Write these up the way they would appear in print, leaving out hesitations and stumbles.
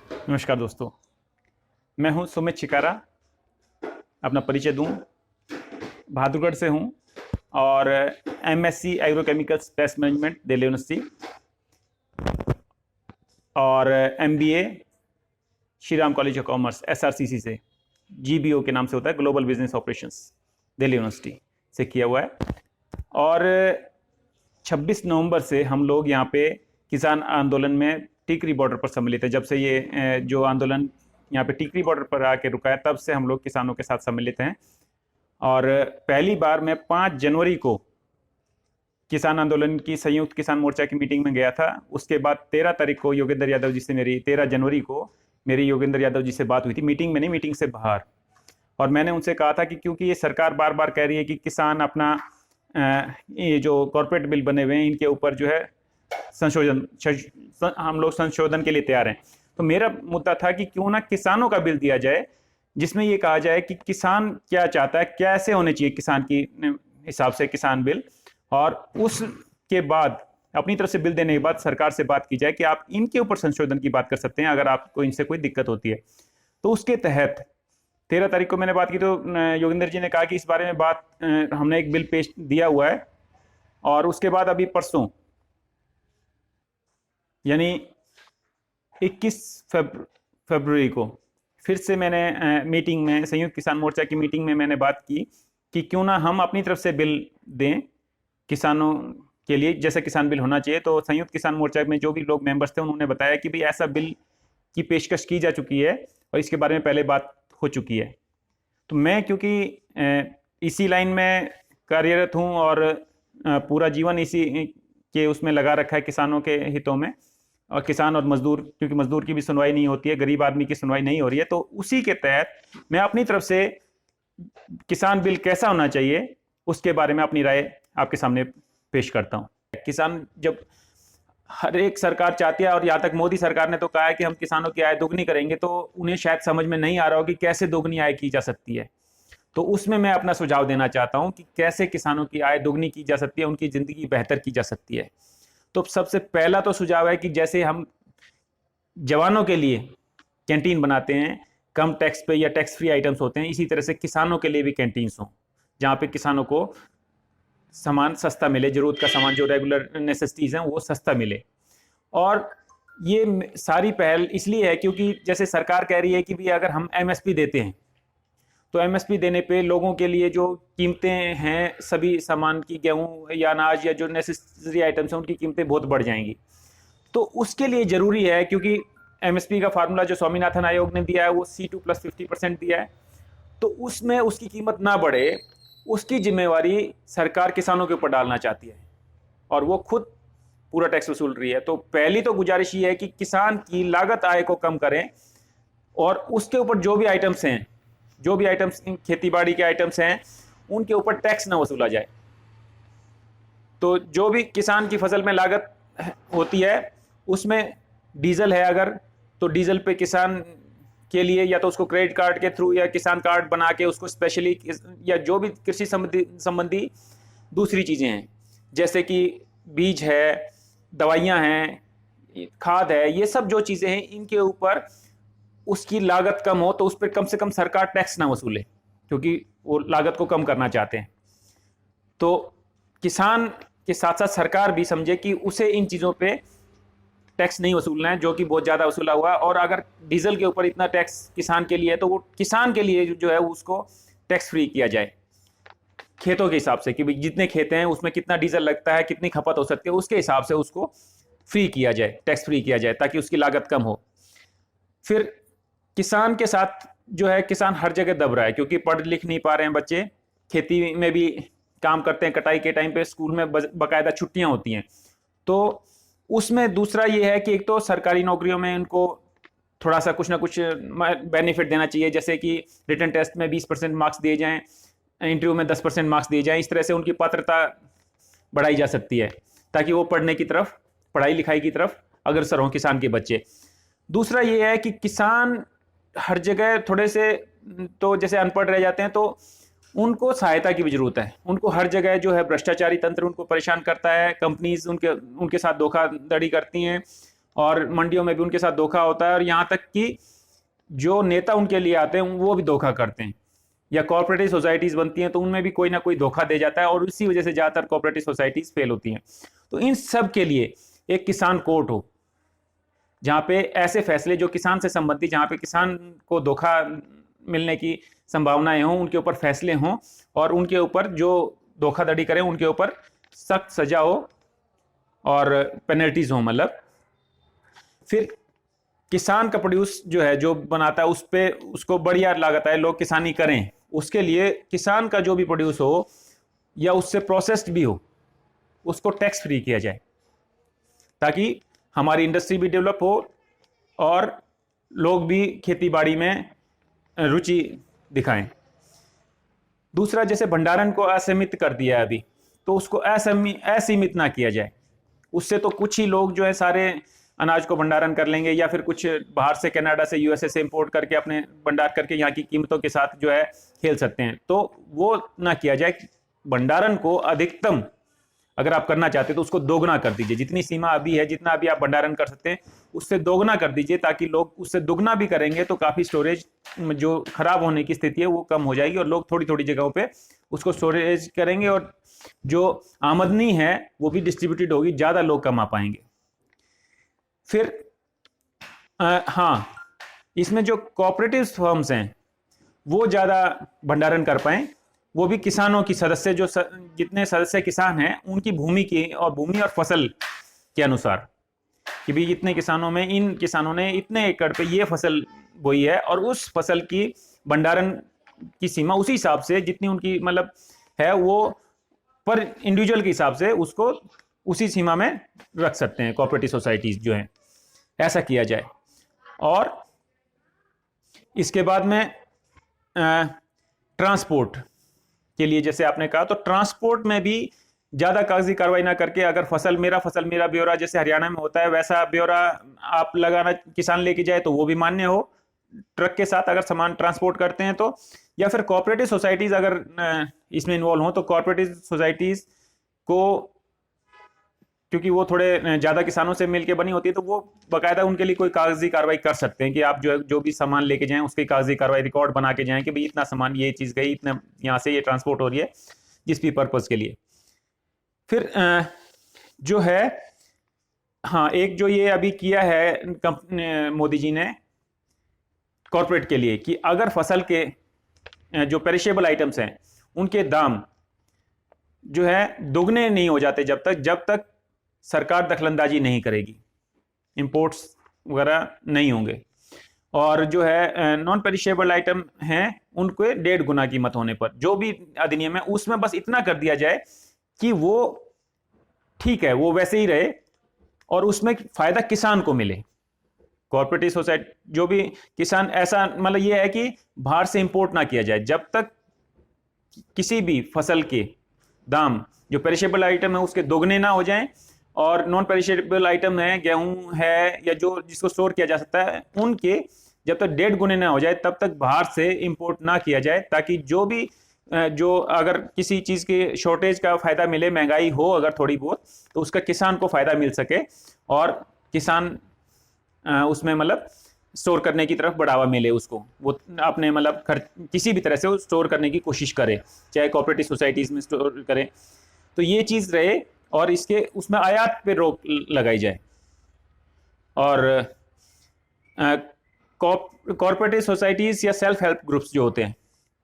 नमस्कार दोस्तों, मैं हूं सुमित चिकारा। अपना परिचय दूं, बहादुरगढ़ से हूं और MSc agrochemicals pest management Delhi university और MBA Shri Ram college of commerce SRCC से, जीबीओ के नाम से होता है, global business operations, Delhi university से किया हुआ है। और 26 नवंबर से हम लोग यहाँ पे किसान आंदोलन में टिकरी बॉर्डर पर सम्मिलित है। जब से ये जो आंदोलन यहाँ पे टिकरी बॉर्डर पर आके रुका है, तब से हम लोग किसानों के साथ सम्मिलित हैं। और पहली बार मैं 5 जनवरी को किसान आंदोलन की संयुक्त किसान मोर्चा की मीटिंग में गया था। उसके बाद 13 तारीख को योगेंद्र यादव जी से मेरी 13 जनवरी को मेरी योगेंद्र यादव जी से बात हुई थी, मीटिंग में नहीं, मीटिंग से बाहर। और मैंने उनसे कहा था कि क्योंकि ये सरकार बार बार कह रही है कि किसान अपना ये जो कॉर्पोरेट बिल बने हुए हैं इनके ऊपर जो है हम लोग संशोधन के लिए तैयार हैं। तो मेरा मुद्दा था कि क्यों ना किसानों का बिल दिया जाए, जिसमें ये कहा जाए कि किसान क्या चाहता है, कैसे होने चाहिए किसान की हिसाब से किसान बिल, और उसके बाद अपनी तरफ से बिल देने के बाद सरकार से बात की जाए कि आप इनके ऊपर संशोधन की बात कर सकते हैं अगर आपको इनसे कोई दिक्कत होती है। तो उसके तहत 13 तारीख को मैंने बात की, तो योगेंद्र जी ने कहा कि इस बारे में बात हमने एक बिल पेश दिया हुआ है। और उसके बाद अभी परसों यानी 21 फरवरी को फिर से मैंने मीटिंग में, संयुक्त किसान मोर्चा की मीटिंग में मैंने बात की कि क्यों ना हम अपनी तरफ से बिल दें किसानों के लिए, जैसा किसान बिल होना चाहिए। तो संयुक्त किसान मोर्चा में जो भी लोग मेंबर्स थे उन्होंने बताया कि भाई ऐसा बिल की पेशकश की जा चुकी है और इसके बारे में पहले बात हो चुकी है। तो मैं क्योंकि इसी लाइन में कार्यरत हूं और पूरा जीवन इसी के उसमें लगा रखा है, किसानों के हितों में, और किसान और मजदूर, क्योंकि मजदूर की भी सुनवाई नहीं होती है, गरीब आदमी की सुनवाई नहीं हो रही है, तो उसी के तहत मैं अपनी तरफ से किसान बिल कैसा होना चाहिए उसके बारे में अपनी राय आपके सामने पेश करता हूं। किसान, जब हर एक सरकार चाहती है, और यहाँ तक मोदी सरकार ने तो कहा है कि हम किसानों की आय दोगुनी करेंगे, तो उन्हें शायद समझ में नहीं आ रहा हो कि कैसे दोगुनी आय की जा सकती है। तो उसमें मैं अपना सुझाव देना चाहता हूं कि कैसे किसानों की आय दोगुनी की जा सकती है, उनकी जिंदगी बेहतर की जा सकती है। तो सबसे पहला तो सुझाव है कि जैसे हम जवानों के लिए कैंटीन बनाते हैं कम टैक्स पे या टैक्स फ्री आइटम्स होते हैं, इसी तरह से किसानों के लिए भी कैंटीन्स हों जहाँ पे किसानों को सामान सस्ता मिले, जरूरत का सामान जो रेगुलर नेसेसिटीज हैं वो सस्ता मिले। और ये सारी पहल इसलिए है क्योंकि जैसे सरकार कह रही है कि भी अगर हम एमएसपी देते हैं तो एमएसपी देने पे लोगों के लिए जो कीमतें हैं सभी सामान की, गेहूं या अनाज या जो नेसेसरी आइटम्स हैं, उनकी कीमतें बहुत बढ़ जाएंगी। तो उसके लिए जरूरी है, क्योंकि एमएसपी का फार्मूला जो स्वामीनाथन आयोग ने दिया है वो C2 + 50% दिया है, तो उसमें उसकी कीमत ना बढ़े, उसकी जिम्मेवारी सरकार किसानों के ऊपर डालना चाहती है और वो खुद पूरा टैक्स वसूल रही है। तो पहली तो गुजारिश ये है कि किसान की लागत आय को कम करें और उसके ऊपर जो भी आइटम्स हैं, जो भी आइटम्स खेती बाड़ी के आइटम्स हैं, उनके ऊपर टैक्स ना वसूला जाए। तो जो भी किसान की फसल में लागत होती है उसमें डीजल है अगर, तो डीजल पे किसान के लिए या तो उसको क्रेडिट कार्ड के थ्रू या किसान कार्ड बना के उसको स्पेशली, या जो भी कृषि संबंधी दूसरी चीज़ें हैं जैसे कि बीज है, दवाइयाँ हैं, खाद है, ये सब जो चीज़ें हैं इनके ऊपर उसकी लागत कम हो, तो उस पर कम से कम सरकार टैक्स ना वसूले, क्योंकि वो लागत को कम करना चाहते हैं। तो किसान के साथ साथ सरकार भी समझे कि उसे इन चीज़ों पे टैक्स नहीं वसूलना है जो कि बहुत ज़्यादा वसूला हुआ है। और अगर डीजल के ऊपर इतना टैक्स किसान के लिए है तो वो किसान के लिए जो है उसको टैक्स फ्री किया जाए, खेतों के हिसाब से, कि जितने खेत हैं उसमें कितना डीजल लगता है, कितनी खपत हो सकती है, उसके हिसाब से उसको फ्री किया जाए, टैक्स फ्री किया जाए, ताकि उसकी लागत कम हो। फिर किसान के साथ जो है, किसान हर जगह दब रहा है क्योंकि पढ़ लिख नहीं पा रहे हैं बच्चे, खेती में भी काम करते हैं, कटाई के टाइम पे स्कूल में बाकायदा छुट्टियां होती हैं। तो उसमें दूसरा ये है कि एक तो सरकारी नौकरियों में इनको थोड़ा सा कुछ ना कुछ बेनिफिट देना चाहिए, जैसे कि रिटन टेस्ट में 20% मार्क्स दिए जाएं, इंटरव्यू में 10% मार्क्स दिए जाएं, इस तरह से उनकी पात्रता बढ़ाई जा सकती है ताकि वो पढ़ने की तरफ, पढ़ाई लिखाई की तरफ अग्रसर हों किसान के बच्चे। दूसरा ये है कि किसान हर जगह थोड़े से तो जैसे अनपढ़ रह जाते हैं, तो उनको सहायता की भी जरूरत है। उनको हर जगह जो है भ्रष्टाचारी तंत्र उनको परेशान करता है, कंपनीज उनके साथ धोखाधड़ी करती हैं, और मंडियों में भी उनके साथ धोखा होता है, और यहाँ तक कि जो नेता उनके लिए आते हैं वो भी धोखा करते हैं, या कोऑपरेटिव सोसाइटीज बनती हैं तो उनमें भी कोई ना कोई धोखा दे जाता है, और इसी वजह से ज़्यादातर कोऑपरेटिव सोसाइटीज फेल होती हैं। तो इन सब के लिए एक किसान कोर्ट हो, जहाँ पे ऐसे फैसले जो किसान से संबंधित, जहाँ पे किसान को धोखा मिलने की संभावनाएं हों, उनके ऊपर फैसले हों, और उनके ऊपर जो धोखाधड़ी करें उनके ऊपर सख्त सजा हो और पेनल्टीज हो। मतलब फिर किसान का प्रोड्यूस जो है, जो बनाता है, उस पे उसको बढ़िया लागत है, लोग किसानी करें, उसके लिए किसान का जो भी प्रोड्यूस हो या उससे प्रोसेस्ड भी हो, उसको टैक्स फ्री किया जाए, ताकि हमारी इंडस्ट्री भी डेवलप हो और लोग भी खेती बाड़ी में रुचि दिखाएं। दूसरा, जैसे भंडारण को असीमित कर दिया है अभी, तो उसको असीमित ना किया जाए। उससे तो कुछ ही लोग जो है सारे अनाज को भंडारण कर लेंगे, या फिर कुछ बाहर से कनाडा से यूएसए से इंपोर्ट करके अपने भंडार करके यहाँ की कीमतों के साथ जो है खेल सकते हैं। तो वो ना किया जाए। भंडारण को अधिकतम अगर आप करना चाहते हैं तो उसको दोगुना कर दीजिए। जितनी सीमा अभी है, जितना अभी आप भंडारण कर सकते हैं, उससे दोगुना कर दीजिए, ताकि लोग उससे दुगना भी करेंगे तो काफी स्टोरेज जो खराब होने की स्थिति है वो कम हो जाएगी, और लोग थोड़ी थोड़ी जगहों पे उसको स्टोरेज करेंगे, और जो आमदनी है वो भी डिस्ट्रीब्यूटेड होगी, ज्यादा लोग कमा पाएंगे। फिर हाँ, इसमें जो कोऑपरेटिव फर्म्स हैं वो ज़्यादा भंडारण कर पाएँ, वो भी किसानों की सदस्य जो जितने सदस्य किसान हैं उनकी भूमि और फसल के अनुसार, कि भी इतने किसानों में इन किसानों ने इतने एकड़ पे ये फसल बोई है, और उस फसल की भंडारण की सीमा उसी हिसाब से जितनी उनकी मतलब है, वो पर इंडिविजुअल के हिसाब से उसको उसी सीमा में रख सकते हैं कोऑपरेटिव सोसाइटीज जो हैं। ऐसा किया जाए। और इसके बाद में ट्रांसपोर्ट के लिए, जैसे आपने कहा, तो ट्रांसपोर्ट में भी ज़्यादा कागजी कार्रवाई ना करके, अगर फसल मेरा ब्यौरा जैसे हरियाणा में होता है, वैसा ब्यौरा आप लगाना किसान लेके जाए तो वो भी मान्य हो ट्रक के साथ, अगर सामान ट्रांसपोर्ट करते हैं तो। या फिर कोऑपरेटिव सोसाइटीज अगर इसमें इन्वॉल्व हो, तो कोऑपरेटिव सोसाइटीज को, क्योंकि वो थोड़े ज़्यादा किसानों से मिलकर बनी होती है, तो वो बाकायदा उनके लिए कोई कागजी कार्रवाई कर सकते हैं कि आप जो भी सामान लेके जाएं उसकी कागजी कार्रवाई रिकॉर्ड बना के जाएं कि भाई इतना सामान, ये चीज़ गई, इतना यहाँ से ये ट्रांसपोर्ट हो रही है जिस भी पर्पज़ के लिए। फिर जो है, हाँ, एक जो ये अभी किया है मोदी जी ने कॉर्पोरेट के लिए, कि अगर फसल के जो पेरिशेबल आइटम्स हैं उनके दाम जो है दोगुने नहीं हो जाते जब तक सरकार दखलंदाजी नहीं करेगी, इंपोर्ट्स वगैरह नहीं होंगे। और जो है नॉन पेरिशेबल आइटम हैं उनको 1.5 गुना कीमत होने पर जो भी अधिनियम है उसमें बस इतना कर दिया जाए कि वो ठीक है, वो वैसे ही रहे, और उसमें फायदा किसान को मिले। कोऑपरेटिव सोसाइटी जो भी किसान, ऐसा मतलब ये है कि बाहर से इंपोर्ट ना किया जाए जब तक किसी भी फसल के दाम जो पेरिशेबल आइटम है उसके दोगुने ना हो जाएं, और नॉन पेरिशेबल आइटम है, गेहूं है या जो जिसको स्टोर किया जा सकता है, उनके जब तक 1.5 गुने ना हो जाए तब तक बाहर से इंपोर्ट ना किया जाए, ताकि जो अगर किसी चीज के शॉर्टेज का फायदा मिले, महंगाई हो अगर थोड़ी बहुत, तो उसका किसान को फायदा मिल सके, और किसान उसमें मतलब स्टोर करने की तरफ बढ़ावा मिले उसको, वो अपने मतलब किसी भी तरह से स्टोर करने की कोशिश करे, चाहे कोऑपरेटिव सोसाइटीज में स्टोर करे। तो ये चीज रहे, और इसके उसमें आयात पे रोक लगाई जाए। और कॉर्पोरेटिव सोसाइटीज या सेल्फ हेल्प ग्रुप्स जो होते हैं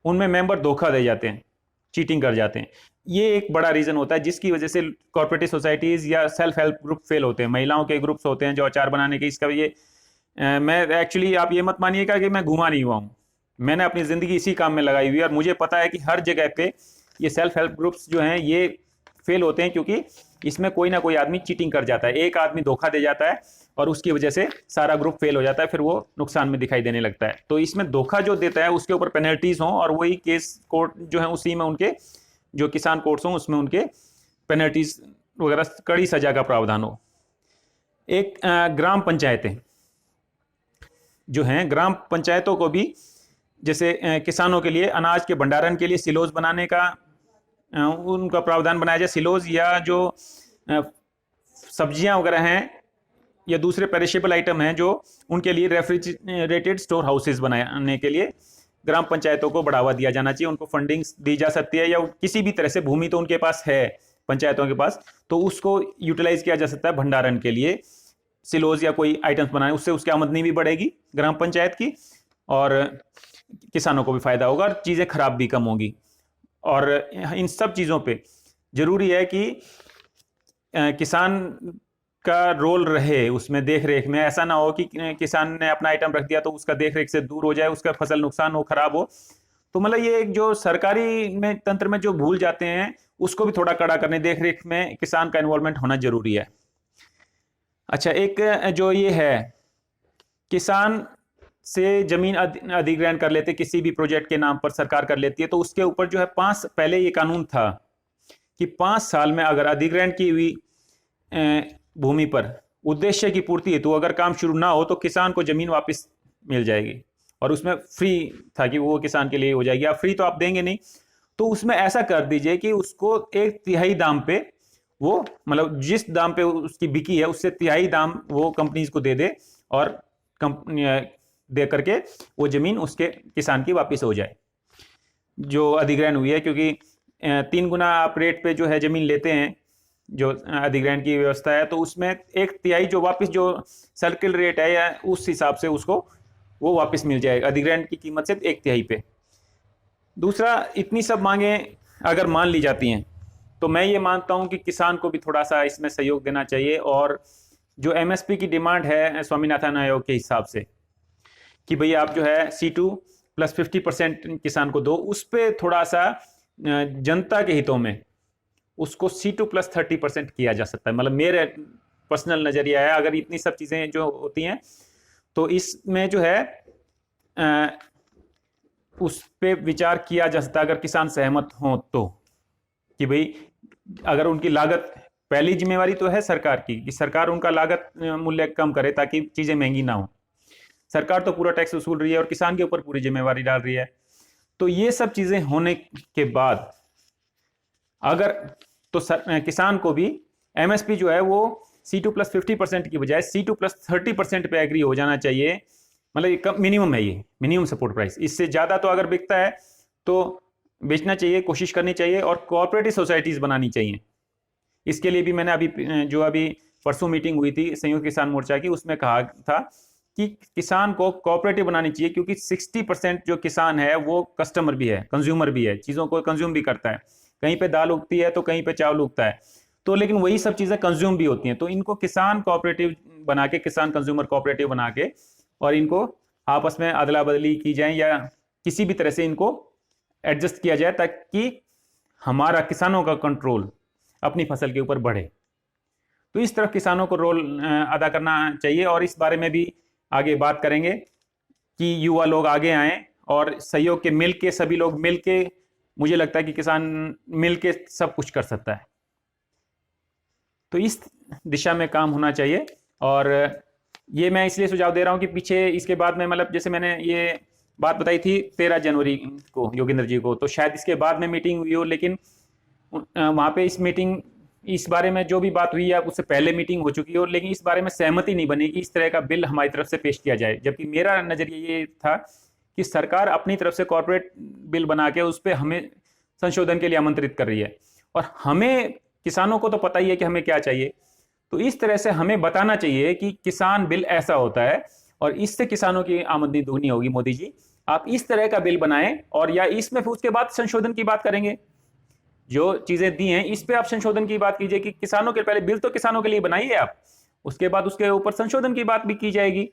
उनमें मेंबर धोखा दे जाते हैं, चीटिंग कर जाते हैं। ये एक बड़ा रीजन होता है जिसकी वजह से कॉर्पोरेटिव सोसाइटीज या सेल्फ हेल्प ग्रुप फेल होते हैं। महिलाओं के ग्रुप्स होते हैं जो अचार बनाने के, इसका ये मैं एक्चुअली, आप ये मत मानिएगा कि मैं घुमा नहीं हुआ हूँ, मैंने अपनी ज़िंदगी इसी काम में लगाई हुई है, और मुझे पता है कि हर जगह पे ये सेल्फ हेल्प ग्रुप्स जो हैं ये फेल होते हैं, क्योंकि इसमें कोई ना कोई आदमी चीटिंग कर जाता है, एक आदमी धोखा दे जाता है, और उसकी वजह से सारा ग्रुप फेल हो जाता है, फिर वो नुकसान में दिखाई देने लगता है। तो इसमें धोखा जो देता है उसके ऊपर पेनल्टीज हों, और वही केस कोर्ट जो है उसी में उनके जो किसान कोर्ट्स हों उसमें उनके पेनल्टीज वगैरह कड़ी सजा का प्रावधान हो। एक ग्राम पंचायतें जो हैं, ग्राम पंचायतों को भी जैसे किसानों के लिए अनाज के भंडारण के लिए सिलोज बनाने का उनका प्रावधान बनाया जाए। सिलोज या जो सब्जियां वगैरह हैं या दूसरे पेरिशेबल आइटम हैं जो उनके लिए रेफ्रिजरेटेड स्टोर हाउसेज बनाने के लिए ग्राम पंचायतों को बढ़ावा दिया जाना चाहिए, उनको फंडिंग दी जा सकती है, या किसी भी तरह से भूमि तो उनके पास है पंचायतों के पास, तो उसको यूटिलाइज किया जा सकता है भंडारण के लिए, सिलोज या कोई आइटम्स बनाने, उससे उसकी आमदनी भी बढ़ेगी ग्राम पंचायत की, और किसानों को भी फायदा होगा और चीज़ें खराब भी कम होंगी। और इन सब चीज़ों पे जरूरी है कि किसान का रोल रहे उसमें, देख रेख में। ऐसा ना हो कि किसान ने अपना आइटम रख दिया तो उसका देख रेख से दूर हो जाए, उसका फसल नुकसान हो, खराब हो। तो मतलब ये एक जो सरकारी में तंत्र में जो भूल जाते हैं उसको भी थोड़ा कड़ा करने, देख रेख में किसान का इन्वॉल्वमेंट होना जरूरी है। अच्छा, एक जो ये है, किसान से जमीन अधिग्रहण कर लेते किसी भी प्रोजेक्ट के नाम पर सरकार कर लेती है, तो उसके ऊपर जो है पहले ये कानून था कि 5 साल में अगर अधिग्रहण की हुई भूमि पर उद्देश्य की पूर्ति है तो अगर काम शुरू ना हो तो किसान को जमीन वापस मिल जाएगी, और उसमें फ्री था कि वो किसान के लिए हो जाएगी। अब फ्री तो आप देंगे नहीं, तो उसमें ऐसा कर दीजिए कि उसको 1/3 दाम पे, वो मतलब जिस दाम पे उसकी बिकी है उससे 1/3 दाम वो कंपनीज को दे दे, और कंपनी दे करके वो जमीन उसके किसान की वापस हो जाए जो अधिग्रहण हुई है। क्योंकि 3 गुना आप रेट पे जो है जमीन लेते हैं, जो अधिग्रहण की व्यवस्था है, तो उसमें 1/3 जो वापस जो सर्किल रेट है या उस हिसाब से उसको वो वापस मिल जाएगा अधिग्रहण की कीमत से 1/3 पे। दूसरा, इतनी सब मांगे अगर मान ली जाती हैं तो मैं ये मानता हूं कि किसान को भी थोड़ा सा इसमें सहयोग देना चाहिए, और जो एमएसपी की डिमांड है स्वामीनाथन आयोग के हिसाब से कि भाई आप जो है C2 + 50% किसान को दो, उस पर थोड़ा सा जनता के हितों में उसको C2 + 30% किया जा सकता है। मतलब मेरे पर्सनल नजरिया है, अगर इतनी सब चीजें जो होती हैं तो इसमें जो है उस पे विचार किया जा सकता है अगर किसान सहमत हो तो, कि भाई अगर उनकी लागत, पहली जिम्मेवारी तो है सरकार की कि सरकार उनका लागत मूल्य कम करे ताकि चीजें महंगी ना हो। सरकार तो पूरा टैक्स वसूल रही है और किसान के ऊपर पूरी जिम्मेवारी डाल रही है। तो ये सब चीजें होने के बाद अगर तो किसान को भी एमएसपी जो है वो C2 + 50% की बजाय C2 + 30% पे एग्री हो जाना चाहिए। मतलब मिनिमम है, ये मिनिमम सपोर्ट प्राइस। इससे ज्यादा तो अगर बिकता है तो बेचना चाहिए, कोशिश करनी चाहिए, और कोऑपरेटिव सोसाइटीज बनानी चाहिए। इसके लिए भी मैंने अभी परसों मीटिंग हुई थी संयुक्त किसान मोर्चा की, उसमें कहा था कि किसान को कोऑपरेटिव बनानी चाहिए, क्योंकि 60% जो किसान है वो कस्टमर भी है, कंज्यूमर भी है, चीजों को कंज्यूम भी करता है। कहीं पे दाल उगती है तो कहीं पे चावल उगता है, तो लेकिन वही सब चीजें कंज्यूम भी होती हैं। तो इनको किसान कोऑपरेटिव बना के, किसान कंज्यूमर कोऑपरेटिव बना के, और इनको आपस में अदला बदली की जाए या किसी भी तरह से इनको एडजस्ट किया जाए ताकि हमारा किसानों का कंट्रोल अपनी फसल के ऊपर बढ़े। तो इस तरफ किसानों को रोल अदा करना चाहिए, और इस बारे में भी आगे बात करेंगे कि युवा लोग आगे आए और सहयोग के, मिल के, सभी लोग मिल के, मुझे लगता है कि किसान मिल के सब कुछ कर सकता है। तो इस दिशा में काम होना चाहिए। और ये मैं इसलिए सुझाव दे रहा हूं कि पीछे इसके बाद में, मतलब जैसे मैंने ये बात बताई थी 13 जनवरी को योगेंद्र जी को, तो शायद इसके बाद में मीटिंग हुई हो, लेकिन वहां पे इस बारे में जो भी बात हुई है उससे पहले मीटिंग हो चुकी हो, लेकिन इस बारे में सहमति नहीं बनी कि इस तरह का बिल हमारी तरफ से पेश किया जाए। जबकि मेरा नजरिया ये था कि सरकार अपनी तरफ से कॉर्पोरेट बिल बना के उस पर हमें संशोधन के लिए आमंत्रित कर रही है, और हमें किसानों को तो पता ही है कि हमें क्या चाहिए। तो इस तरह से हमें बताना चाहिए कि किसान बिल ऐसा होता है और इससे किसानों की आमदनी दुगनी होगी। मोदी जी, आप इस तरह का बिल बनाएं, और या इसमें फिर उसके बाद संशोधन की बात करेंगे। जो चीजें दी हैं इस पे आप संशोधन की बात कीजिए कि किसानों के, पहले बिल तो किसानों के लिए बनाइए आप, उसके बाद उसके ऊपर संशोधन की बात भी की जाएगी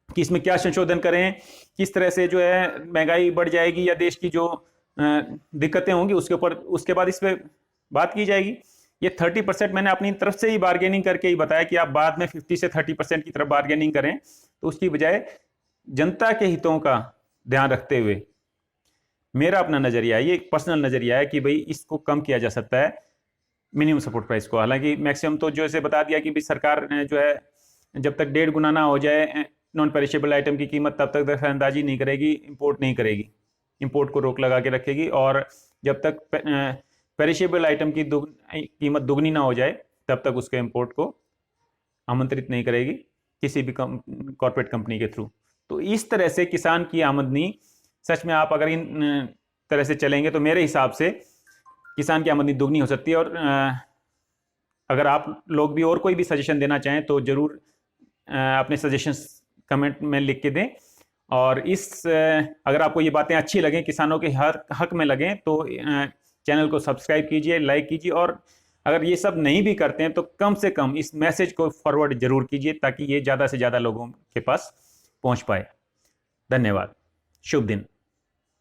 कि इसमें क्या संशोधन करें, किस तरह से जो है महंगाई बढ़ जाएगी या देश की जो दिक्कतें होंगी उसके ऊपर, उसके बाद इस पे बात की जाएगी। ये 30% मैंने अपनी तरफ से ही बार्गेनिंग करके ही बताया कि आप बाद में 50 से 30% की तरफ बार्गेनिंग करें, तो उसकी बजाय जनता के हितों का ध्यान रखते हुए मेरा अपना नजरिया है, ये एक पर्सनल नजरिया है कि भाई इसको कम किया जा सकता है मिनिमम सपोर्ट प्राइस को। हालांकि मैक्सिमम तो जो ऐसे बता दिया कि भाई सरकार जो है जब तक 1.5 गुना ना हो जाए नॉन पेरिशेबल आइटम की कीमत, तब तक दखलंदाजी नहीं करेगी, इंपोर्ट नहीं करेगी, इंपोर्ट को रोक लगा के रखेगी, और जब तक पेरिशेबल आइटम की कीमत दुगनी ना हो जाए तब तक उसके इंपोर्ट को आमंत्रित नहीं करेगी किसी भी कॉर्पोरेट कंपनी के थ्रू। तो इस तरह से किसान की आमदनी, सच में आप अगर इन तरह से चलेंगे तो मेरे हिसाब से किसान की आमदनी दोगुनी हो सकती है। और अगर आप लोग भी और कोई भी सजेशन देना चाहें तो ज़रूर अपने सजेशंस कमेंट में लिख के दें। और अगर आपको ये बातें अच्छी लगें, किसानों के हर हक में लगें, तो चैनल को सब्सक्राइब कीजिए, लाइक कीजिए। और अगर ये सब नहीं भी करते हैं तो कम से कम इस मैसेज को फॉरवर्ड जरूर कीजिए ताकि ये ज़्यादा से ज़्यादा लोगों के पास पहुंच पाए। धन्यवाद। शुभ दिन।